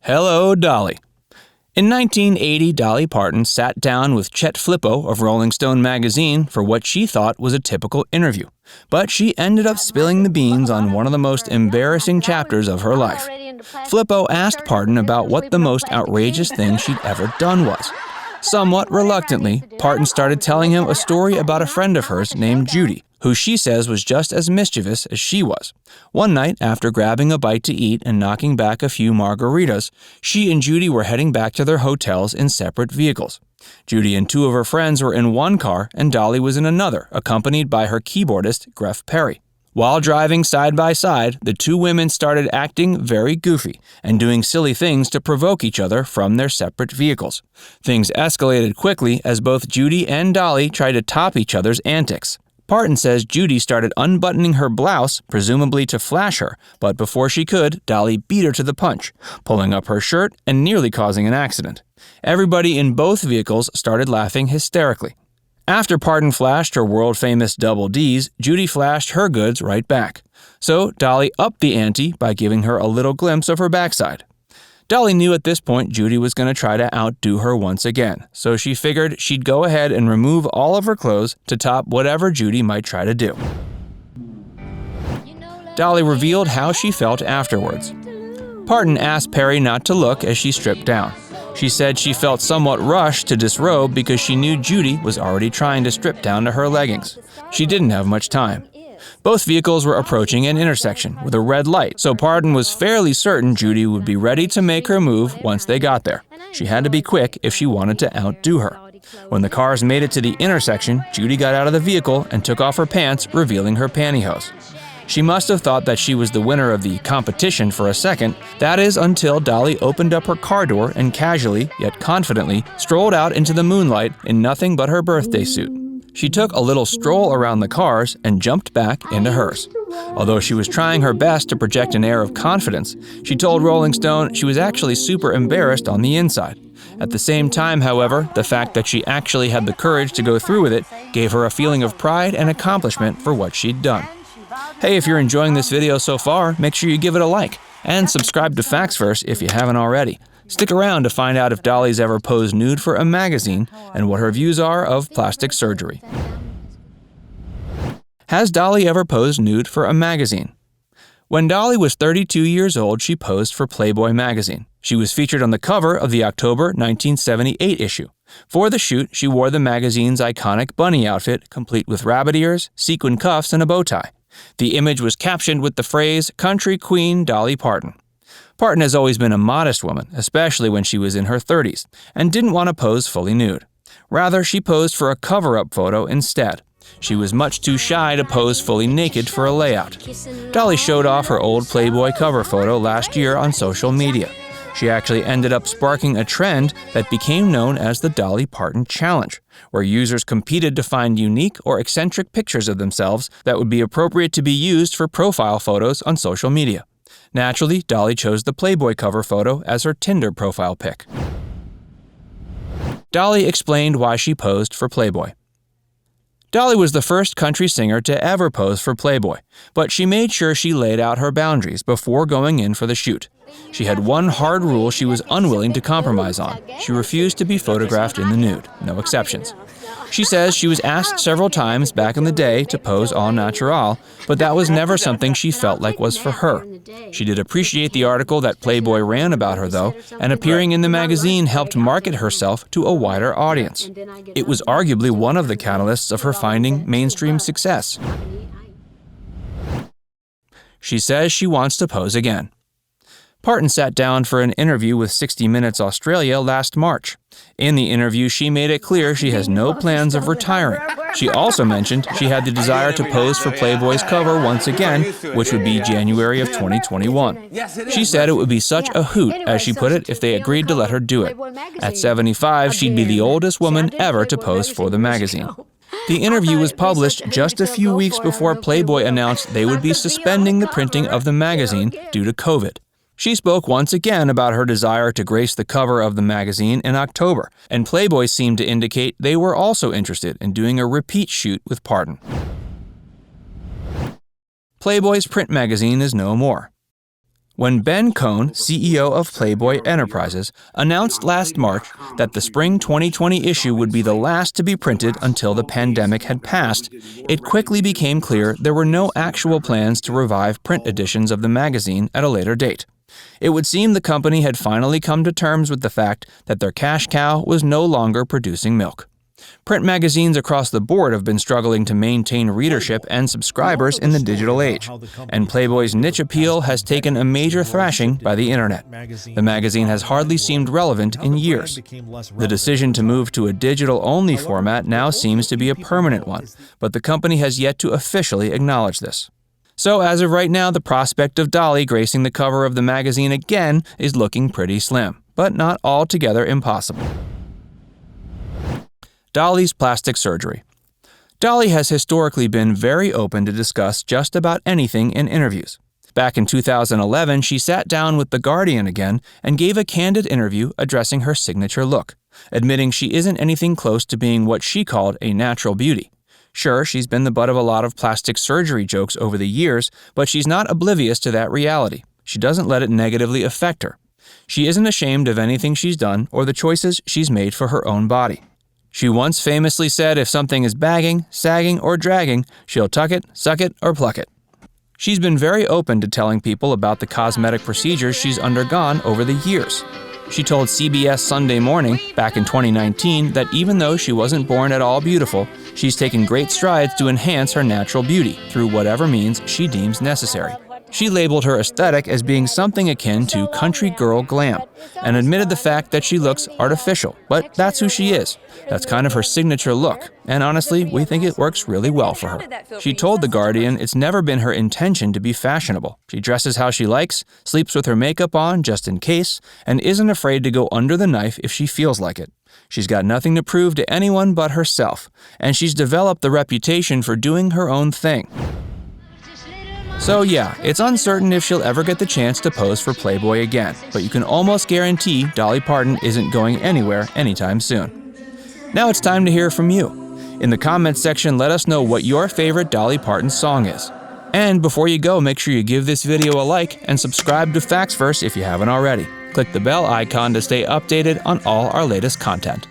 Hello, Dolly. In 1980, Dolly Parton sat down with Chet Flippo of Rolling Stone magazine for what she thought was a typical interview. But she ended up spilling the beans on one of the most embarrassing chapters of her life. Flippo asked Parton about what the most outrageous thing she'd ever done was. Somewhat reluctantly, Parton started telling him a story about a friend of hers named Judy, who she says was just as mischievous as she was. One night, after grabbing a bite to eat and knocking back a few margaritas, she and Judy were heading back to their hotels in separate vehicles. Judy and two of her friends were in one car and Dolly was in another, accompanied by her keyboardist, Gref Perry. While driving side by side, the two women started acting very goofy and doing silly things to provoke each other from their separate vehicles. Things escalated quickly as both Judy and Dolly tried to top each other's antics. Parton says Judy started unbuttoning her blouse, presumably to flash her, but before she could, Dolly beat her to the punch, pulling up her shirt and nearly causing an accident. Everybody in both vehicles started laughing hysterically. After Parton flashed her world-famous double Ds, Judy flashed her goods right back. So Dolly upped the ante by giving her a little glimpse of her backside. Dolly knew at this point Judy was going to try to outdo her once again, so she figured she'd go ahead and remove all of her clothes to top whatever Judy might try to do. Dolly revealed how she felt afterwards. Parton asked Perry not to look as she stripped down. She said she felt somewhat rushed to disrobe because she knew Judy was already trying to strip down to her leggings. She didn't have much time. Both vehicles were approaching an intersection with a red light, so Parton was fairly certain Judy would be ready to make her move once they got there. She had to be quick if she wanted to outdo her. When the cars made it to the intersection, Judy got out of the vehicle and took off her pants, revealing her pantyhose. She must have thought that she was the winner of the competition for a second, that is until Dolly opened up her car door and casually, yet confidently, strolled out into the moonlight in nothing but her birthday suit. She took a little stroll around the cars and jumped back into hers. Although she was trying her best to project an air of confidence, she told Rolling Stone she was actually super embarrassed on the inside. At the same time, however, the fact that she actually had the courage to go through with it gave her a feeling of pride and accomplishment for what she'd done. Hey, if you're enjoying this video so far, make sure you give it a like and subscribe to FactsVerse if you haven't already. Stick around to find out if Dolly's ever posed nude for a magazine and what her views are of plastic surgery. Has Dolly ever posed nude for a magazine? When Dolly was 32 years old, she posed for Playboy magazine. She was featured on the cover of the October 1978 issue. For the shoot, she wore the magazine's iconic bunny outfit, complete with rabbit ears, sequin cuffs, and a bow tie. The image was captioned with the phrase, "Country Queen Dolly Parton." Parton has always been a modest woman, especially when she was in her 30s, and didn't want to pose fully nude. Rather, she posed for a cover-up photo instead. She was much too shy to pose fully naked for a layout. Dolly showed off her old Playboy cover photo last year on social media. She actually ended up sparking a trend that became known as the Dolly Parton Challenge, where users competed to find unique or eccentric pictures of themselves that would be appropriate to be used for profile photos on social media. Naturally, Dolly chose the Playboy cover photo as her Tinder profile pic. Dolly explained why she posed for Playboy. Dolly was the first country singer to ever pose for Playboy, but she made sure she laid out her boundaries before going in for the shoot. She had one hard rule she was unwilling to compromise on. She refused to be photographed in the nude, no exceptions. She says she was asked several times back in the day to pose au naturel, but that was never something she felt like was for her. She did appreciate the article that Playboy ran about her, though, and appearing in the magazine helped market herself to a wider audience. It was arguably one of the catalysts of her finding mainstream success. She says she wants to pose again. Parton sat down for an interview with 60 Minutes Australia last March. In the interview, she made it clear she has no plans of retiring. She also mentioned she had the desire to pose for Playboy's cover once again, which would be January of 2021. She said it would be such a hoot, as she put it, if they agreed to let her do it. At 75, she'd be the oldest woman ever to pose for the magazine. The interview was published just a few weeks before Playboy announced they would be suspending the printing of the magazine due to COVID. She spoke once again about her desire to grace the cover of the magazine in October, and Playboy seemed to indicate they were also interested in doing a repeat shoot with Parton. Playboy's print magazine is no more. when Ben Cohn, CEO of Playboy Enterprises, announced last March that the spring 2020 issue would be the last to be printed until the pandemic had passed, it quickly became clear there were no actual plans to revive print editions of the magazine at a later date. It would seem the company had finally come to terms with the fact that their cash cow was no longer producing milk. Print magazines across the board have been struggling to maintain readership and subscribers in the digital age, and Playboy's niche appeal has taken a major thrashing by the internet. The magazine has hardly seemed relevant in years. The decision to move to a digital-only format now seems to be a permanent one, but the company has yet to officially acknowledge this. So as of right now, the prospect of Dolly gracing the cover of the magazine again is looking pretty slim, but not altogether impossible. Dolly's plastic surgery. Dolly has historically been very open to discuss just about anything in interviews. Back in 2011, she sat down with The Guardian again and gave a candid interview addressing her signature look, admitting she isn't anything close to being what she called a natural beauty. Sure, she's been the butt of a lot of plastic surgery jokes over the years, but she's not oblivious to that reality. She doesn't let it negatively affect her. She isn't ashamed of anything she's done or the choices she's made for her own body. She once famously said if something is bagging, sagging, or dragging, she'll tuck it, suck it, or pluck it. She's been very open to telling people about the cosmetic procedures she's undergone over the years. She told CBS Sunday Morning back in 2019 that even though she wasn't born at all beautiful, she's taken great strides to enhance her natural beauty through whatever means she deems necessary. She labeled her aesthetic as being something akin to country girl glam and admitted the fact that she looks artificial, but that's who she is. That's kind of her signature look, and honestly, we think it works really well for her. She told The Guardian it's never been her intention to be fashionable. She dresses how she likes, sleeps with her makeup on just in case, and isn't afraid to go under the knife if she feels like it. She's got nothing to prove to anyone but herself, and she's developed the reputation for doing her own thing. So yeah, it's uncertain if she'll ever get the chance to pose for Playboy again, but you can almost guarantee Dolly Parton isn't going anywhere anytime soon. Now it's time to hear from you. In the comments section, let us know what your favorite Dolly Parton song is. And before you go, make sure you give this video a like and subscribe to Factsverse if you haven't already. Click the bell icon to stay updated on all our latest content.